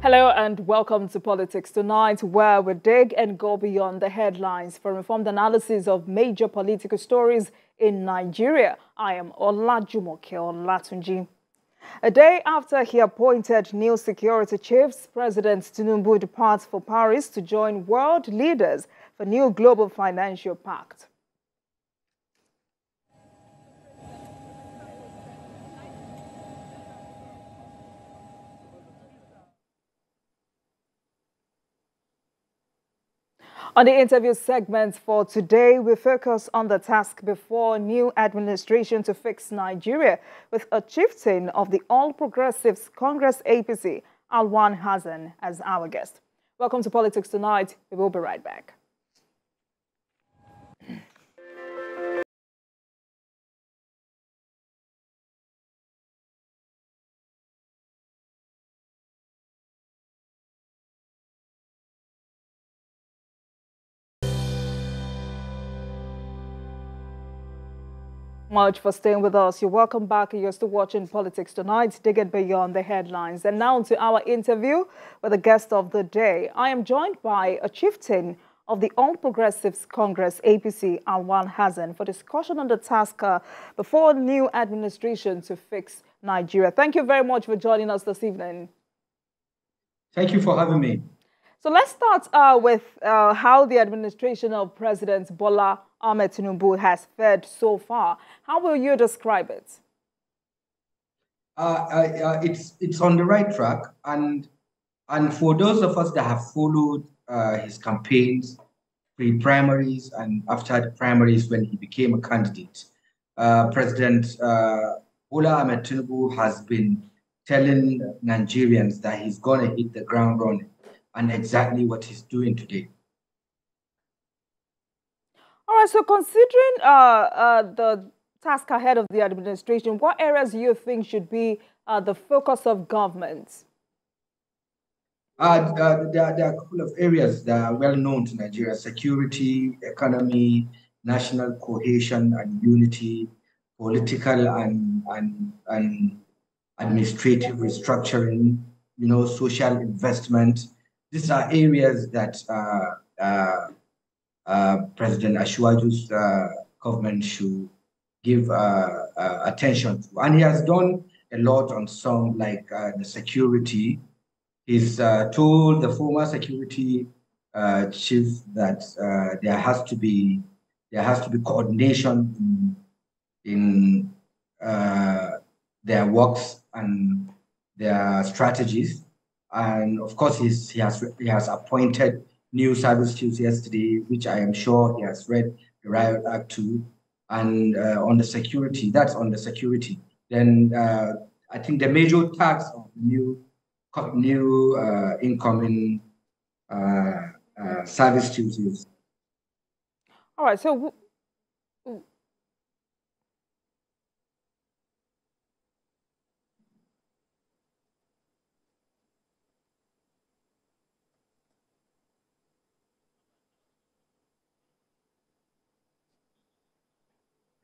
Hello and welcome to Politics Tonight, where we dig and go beyond the headlines for informed analysis of major political stories in Nigeria. I am Olajumoke Olatunji. A day after he appointed new security chiefs, President Tinubu departs for Paris to join world leaders for new global financial pact. On the interview segment for today, we focus on the task before new administration to fix Nigeria with a chieftain of the All Progressives Congress APC, Alwan Hassan, as our guest. Welcome to Politics Tonight. We will be right back. Much for staying with us. You're welcome back. You're still watching Politics Tonight, digging beyond the headlines. And now to our interview with the guest of the day. I am joined by a chieftain of the All Progressives Congress APC, Alwan Hassan, for discussion on the task before new administration to fix Nigeria. Thank you very much for joining us this evening. Thank you for having me. So let's start with how the administration of President Bola Ahmed Tinubu has fared so far. How will you describe it? It's on the right track, and for those of us that have followed his campaigns, pre-primaries and after the primaries when he became a candidate, President Bola Ahmed Tinubu has been telling Nigerians that he's going to hit the ground running, and exactly what he's doing today. All right, so considering the task ahead of the administration, what areas do you think should be the focus of government? There are a couple of areas that are well known to Nigeria: security, economy, national cohesion and unity, political and administrative restructuring, social investment. These are areas that President Asiwaju's government should give attention to. And he has done a lot on some, like the security. He's told the former security chief that there has to be coordination in their works and their strategies. And of course, he has appointed new service chiefs yesterday, which I am sure he has read the Riot Act to. And on the security, that's on the security. Then I think the major task of new incoming service chiefs is. All right, so.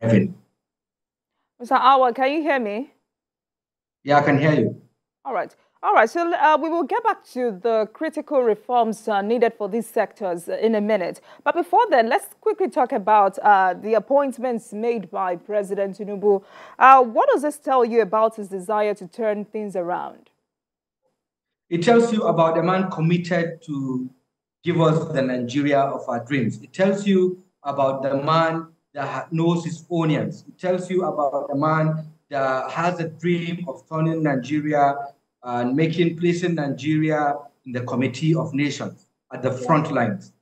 Mr. Alwan, can you hear me? Yeah, I can hear you. All right. So we will get back to the critical reforms needed for these sectors in a minute. But before then, let's quickly talk about the appointments made by President Tinubu. What does this tell you about his desire to turn things around? It tells you about a man committed to give us the Nigeria of our dreams. It tells you about the man that knows his onions. It tells you about a man that has a dream of turning Nigeria and placing Nigeria in the Committee of Nations at the front lines.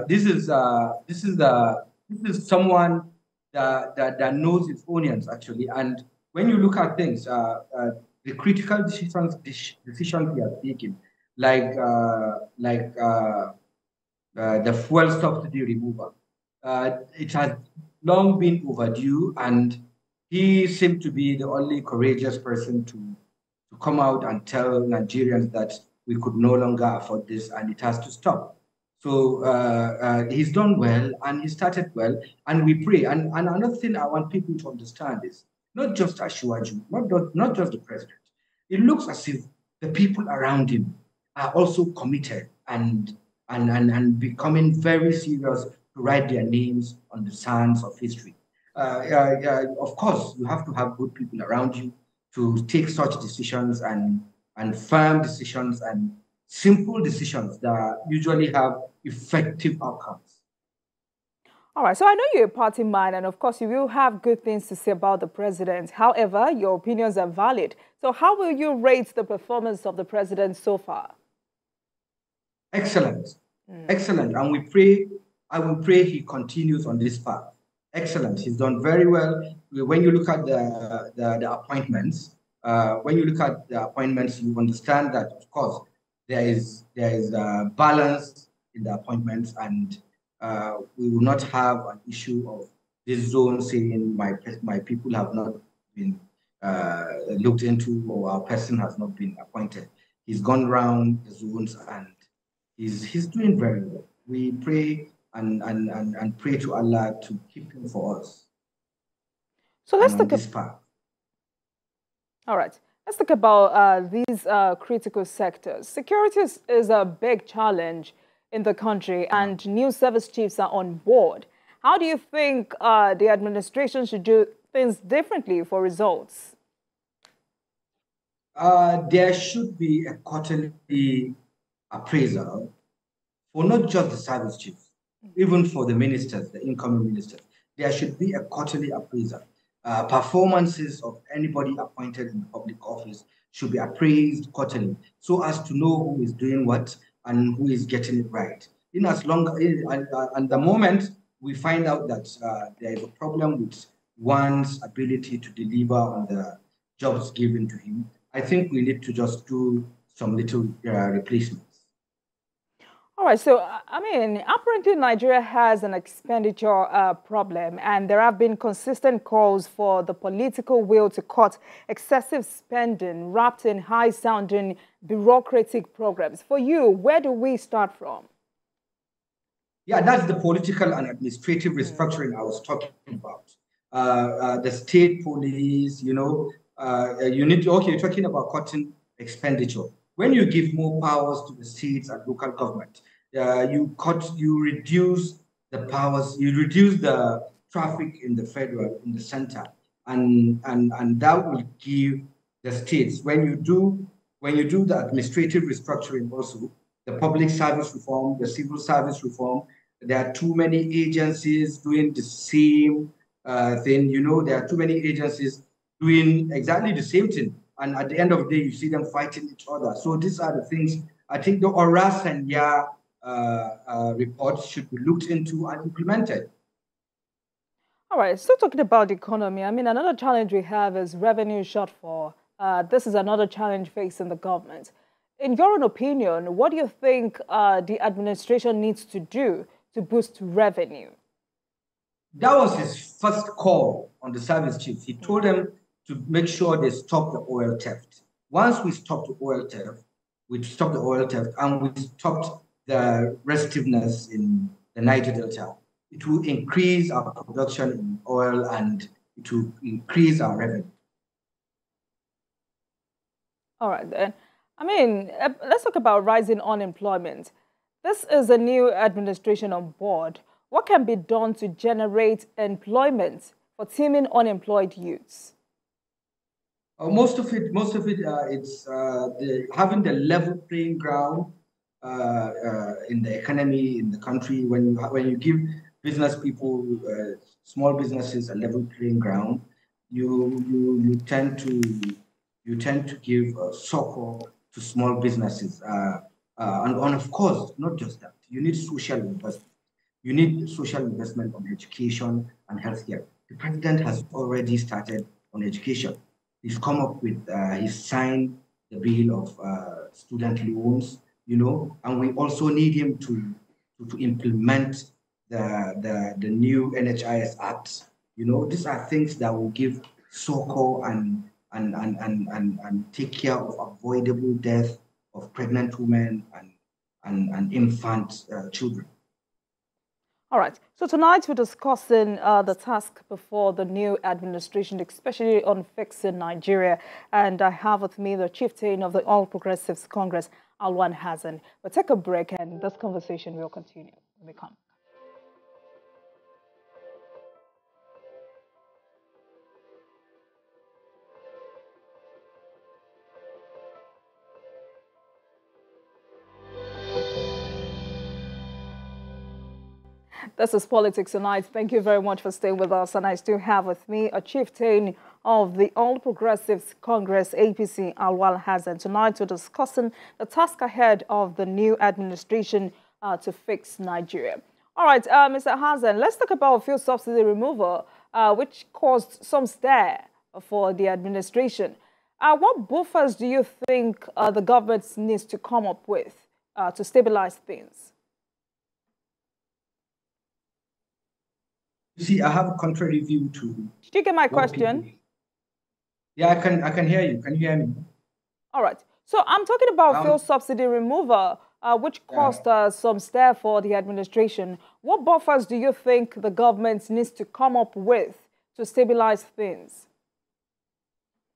This is someone that knows his onions, actually. And when you look at things, the critical decisions he has taken, like the fuel subsidy removal, it has long been overdue, and he seemed to be the only courageous person to come out and tell Nigerians that we could no longer afford this and it has to stop. So he's done well and he started well, and we pray. And another thing I want people to understand is not just Asiwaju, not just the president. It looks as if the people around him are also committed and becoming very serious to write their names on the sands of history. Of course, you have to have good people around you to take such decisions and firm decisions and simple decisions that usually have effective outcomes. All right, so I know you're a party man, and of course, you will have good things to say about the president. However, your opinions are valid. So, how will you rate the performance of the president so far? Excellent. Excellent. And I will pray he continues on this path. Excellent. He's done very well. When you look at the appointments, you understand that, of course, there is a balance in the appointments, and we will not have an issue of this zone saying my people have not been looked into or our person has not been appointed. He's gone round the zones and he's doing very well. We pray and pray to Allah to keep him for us. So let's talk this path. All right. Let's talk about these critical sectors. Security is a big challenge in the country, and new service chiefs are on board. How do you think the administration should do things differently for results? There should be a quarterly appraisal for not just the service chiefs, even for the ministers, the incoming ministers. There should be a quarterly appraisal. Performances of anybody appointed in public office should be appraised quarterly so as to know who is doing what and who is getting it right. And the moment we find out that there is a problem with one's ability to deliver on the jobs given to him, I think we need to just do some little replacements. All right, so, I mean, apparently Nigeria has an expenditure problem, and there have been consistent calls for the political will to cut excessive spending wrapped in high-sounding bureaucratic programs. For you, where do we start from? Yeah, that's the political and administrative restructuring I was talking about. The state police, you're talking about cutting expenditure. When you give more powers to the states and local government, you reduce the powers, you reduce the traffic in the center, and that will give the states. When you do the administrative restructuring, also the public service reform, the civil service reform, there are too many agencies doing the same thing. There are too many agencies doing exactly the same thing. And at the end of the day, you see them fighting each other. So these are the things I think the Oras and Ya report should be looked into and implemented. All right, so talking about the economy, I mean, another challenge we have is revenue shortfall. This is another challenge facing the government. In your own opinion, what do you think the administration needs to do to boost revenue? That was his first call on the service chiefs. He told them to make sure they stop the oil theft. Once we stop the oil theft, and we stopped the restiveness in the Niger Delta, it will increase our production in oil and it will increase our revenue. All right, then. I mean, let's talk about rising unemployment. This is a new administration on board. What can be done to generate employment for teeming unemployed youths? Most of it, it's having the level playing ground in the economy, in the country. When you give business people, small businesses, a level playing ground, you tend to give support to small businesses, and of course, not just that. You need social investment. You need social investment on education and healthcare. The president has already started on education. He's come up with, he's signed the bill of student loans, and we also need him to implement the new NHIS Act. These are things that will give succor and take care of avoidable death of pregnant women and infant children. All right. So tonight we're discussing the task before the new administration, especially on fixing Nigeria. And I have with me the Chieftain of the All Progressives Congress, Alwan Hassan. We'll take a break and this conversation will continue when we come. This is Politics Tonight. Thank you very much for staying with us. And I still have with me a chieftain of the All Progressives Congress, APC, Alwan Hassan. Tonight we're discussing the task ahead of the new administration to fix Nigeria. All right, Mr. Hassan, let's talk about fuel subsidy removal, which caused some stir for the administration. What buffers do you think the government needs to come up with to stabilize things? You see, I have a contrary view to. Did you get my question? Yeah, I can hear you. Can you hear me? All right. So I'm talking about fuel subsidy removal, which caused some stir for the administration. What buffers do you think the government needs to come up with to stabilize things?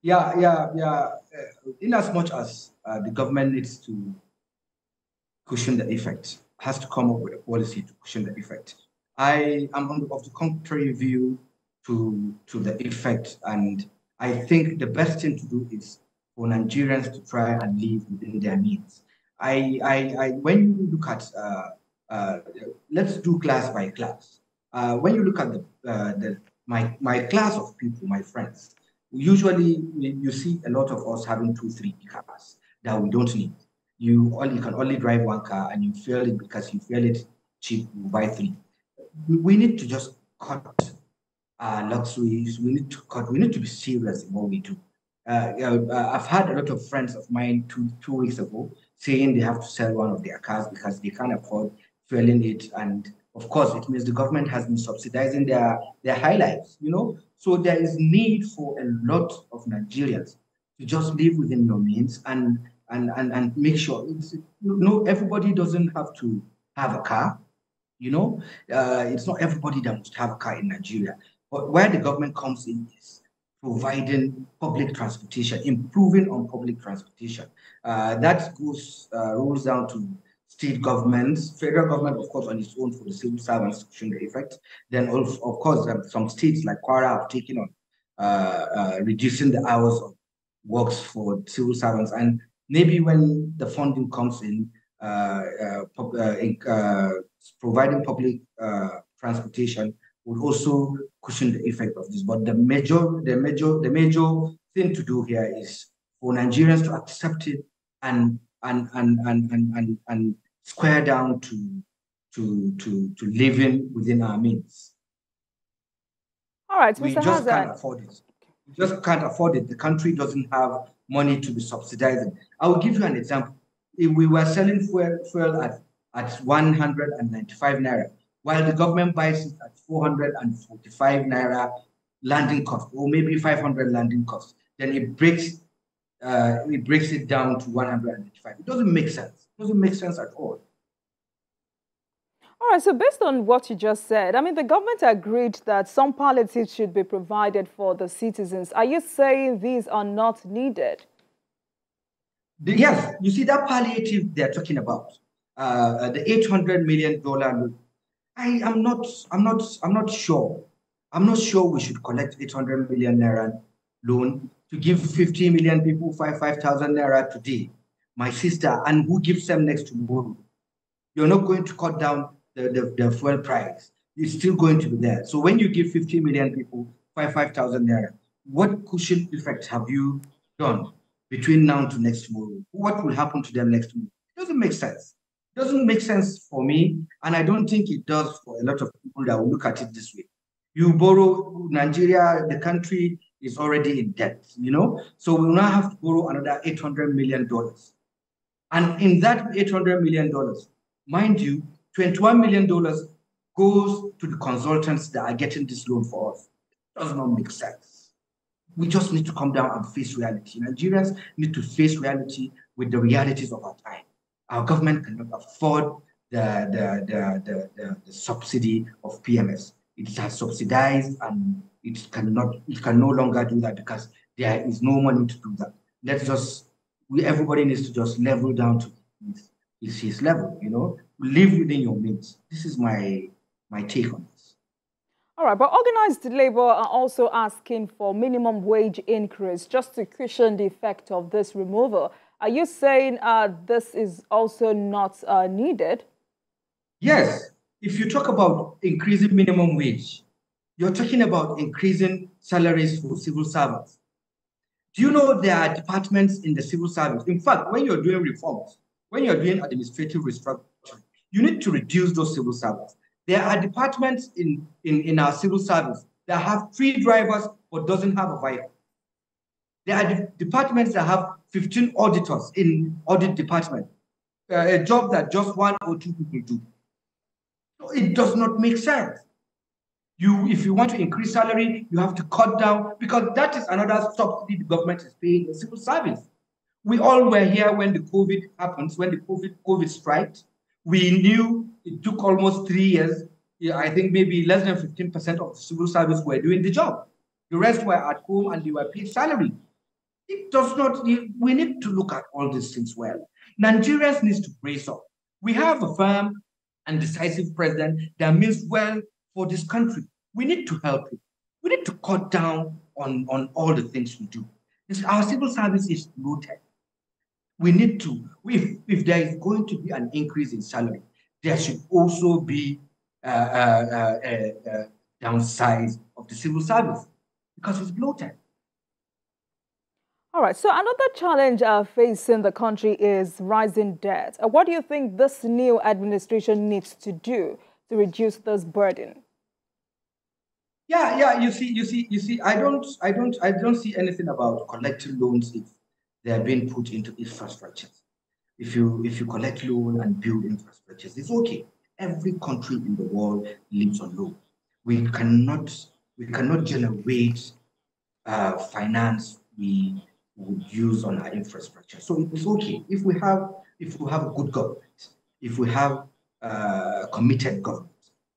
In as much as the government needs to cushion the effect, has to come up with a policy to cushion the effect. I am of the contrary view to the effect, and I think the best thing to do is for Nigerians to try and live within their means. When you look at, let's do class by class. When you look at my class of people, my friends, usually you see a lot of us having 2-3 cars that we don't need. You can only drive one car, and you feel it because you feel it cheap. You buy 3. We need to just cut luxuries. We need to be serious in what we do. I've had a lot of friends of mine two weeks ago saying they have to sell one of their cars because they can't afford fueling it. And of course, it means the government has been subsidizing their high lives, So there is need for a lot of Nigerians to just live within your means and make sure everybody doesn't have to have a car. It's not everybody that must have a car in Nigeria. But where the government comes in is providing public transportation, improving on public transportation. That rolls down to state governments, federal government, of course, on its own for the civil servants to cushion the effect. Then, also, of course, some states like Kwara have taken on reducing the hours of works for civil servants. And maybe when the funding comes in, providing public transportation would also cushion the effect of this. But the major thing to do here is for Nigerians to accept it and square down to living within our means. All right, we just can't afford it. We just can't afford it. The country doesn't have money to be subsidizing. I will give you an example. If we were selling fuel at 195 naira, while the government buys it at 445 naira landing cost, or maybe 500 landing cost, then it breaks it down to 195. It doesn't make sense. It doesn't make sense at all. All right, so based on what you just said, I mean, the government agreed that some policies should be provided for the citizens. Are you saying these are not needed? Yes, you see that palliative they're talking about, the $800 million loan. I'm not sure. I'm not sure we should collect 800 million naira loan to give 50 million people 5,000 naira today. My sister, and who gives them next tomorrow? You're not going to cut down the fuel price. It's still going to be there. So when you give 50 million people 5,000 naira, what cushion effect have you done between now to next tomorrow? What will happen to them next tomorrow? It doesn't make sense. It doesn't make sense for me, and I don't think it does for a lot of people that will look at it this way. You borrow Nigeria, the country is already in debt, so we will now have to borrow another $800 million. And in that $800 million, mind you, $21 million goes to the consultants that are getting this loan for us. It does not make sense. We just need to come down and face reality. Nigerians need to face reality with the realities of our time. Our government cannot afford the subsidy of PMS. It has subsidized and it can no longer do that because there is no money to do that. Everybody needs to just level down to his level, live within your means. This is my take on this. All right, but organized labor are also asking for minimum wage increase just to cushion the effect of this removal. Are you saying this is also not needed? Yes. If you talk about increasing minimum wage, you're talking about increasing salaries for civil servants. Do you know there are departments in the civil service? In fact, when you're doing reforms, when you're doing administrative restructuring, you need to reduce those civil servants. There are departments in our civil service that have 3 drivers but doesn't have a vehicle. There are departments that have 15 auditors in audit department, a job that just 1 or 2 people do. So it does not make sense. If you want to increase salary, you have to cut down, because that is another subsidy the government is paying the civil service. We all were here when the COVID happens, when the COVID struck. We knew it took almost 3 years. I think maybe less than 15% of the civil service were doing the job. The rest were at home and they were paid salary. It does not, we need to look at all these things well. Nigerians need to brace up. We have a firm and decisive president that means well for this country. We need to help it. We need to cut down on all the things we do. Our civil service is bloated. We need to, if there is going to be an increase in salary, there should also be a downsize of the civil service because it's bloated. All right, so another challenge facing the country is rising debt. What do you think this new administration needs to do to reduce this burden? Yeah. You see. I don't see anything about collecting loans if they're being put into infrastructures. If you collect loan and build infrastructures, it's okay. Every country in the world lives on loan. We cannot generate finance we would use on our infrastructure. So it's okay if we have a good government, if we have committed government.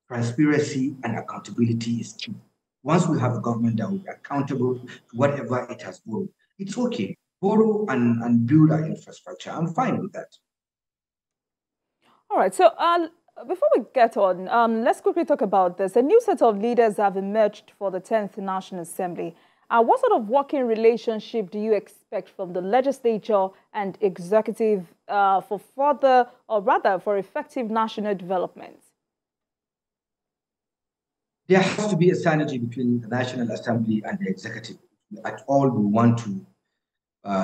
Transparency and accountability is key. Once we have a government that will be accountable to whatever it has borrowed, it's okay. Borrow and build our infrastructure. I'm fine with that. All right. So before we get on, let's quickly talk about this. A new set of leaders have emerged for the 10th National Assembly. What sort of working relationship do you expect from the legislature and executive for effective national development? There has to be a synergy between the National Assembly and the executive. At all, we want to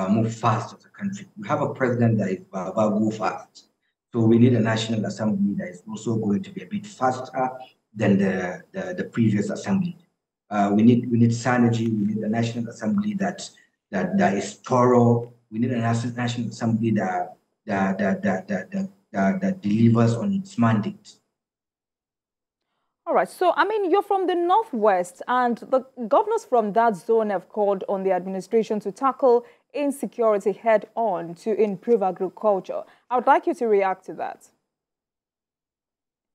move fast as a country. We have a president that is about go fast. So we need a National Assembly that is also going to be a bit faster than the previous assembly. We need synergy. We need a National Assembly that is thorough. We need a National Assembly that delivers on its mandate. All right. So, I mean, you're from the Northwest, and the governors from that zone have called on the administration to tackle insecurity head on to improve agriculture. I would like you to react to that.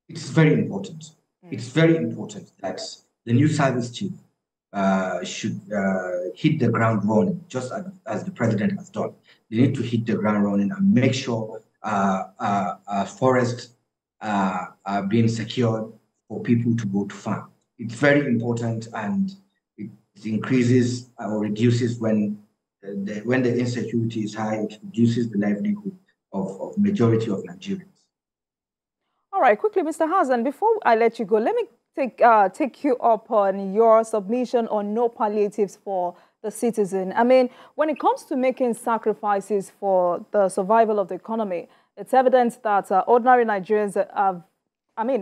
It's very important. It's very important that the new service chief should hit the ground running, just as the president has done. They need to hit the ground running and make sure forests are being secured for people to go to farm. It's very important, and it increases or reduces when the insecurity is high. It reduces the livelihood of majority of Nigerians. All right, quickly, Mr. Hassan, before I let you go, let me take you up on your submission on no palliatives for the citizen. I mean, when it comes to making sacrifices for the survival of the economy, it's evident that ordinary Nigerians have,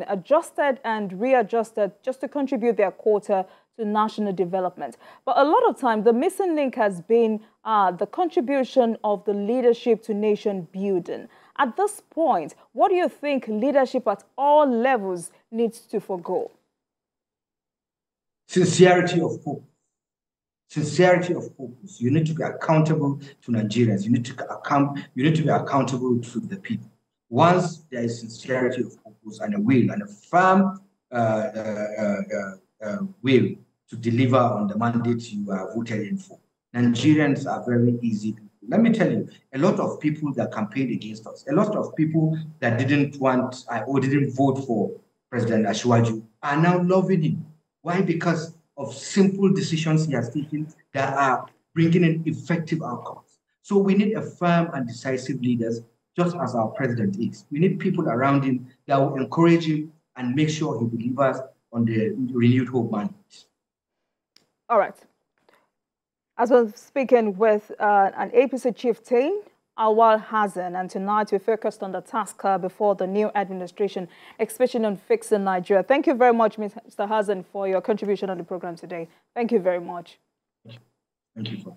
adjusted and readjusted just to contribute their quota to national development. But a lot of time, the missing link has been the contribution of the leadership to nation building. At this point, what do you think leadership at all levels needs to forgo? Sincerity of focus. Sincerity of focus. You need to be accountable to Nigerians. You need to be accountable to the people. once there is sincerity of purpose and a will and a firm will to deliver on the mandate you are voted in for, Nigerians are very easy people. Let me tell you, a lot of people that campaigned against us, a lot of people that didn't want or didn't vote for President Ashwaju are now loving him. Why? Because of simple decisions he has taken that are bringing in effective outcomes. So we need a firm and decisive leaders, just as our president is. We need people around him that will encourage him and make sure he delivers on the renewed hope mandate. All right. As we're speaking with an APC chieftain, Hassan, and tonight we focused on the task before the new administration, especially on fixing Nigeria. Thank you very much, Mr. Hassan, for your contribution on the program today. Thank you very much. Thank you.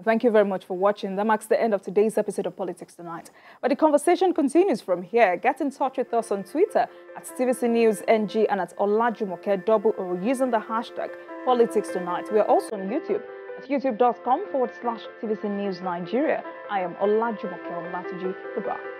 Thank you very much for watching. That marks the end of today's episode of Politics Tonight. But the conversation continues from here. Get in touch with us on Twitter at TVC News NG and at Olajumoke using the hashtag Politics Tonight. We are also on YouTube at youtube.com/TVC News Nigeria. I am Olajumoke Olatuji. Goodbye.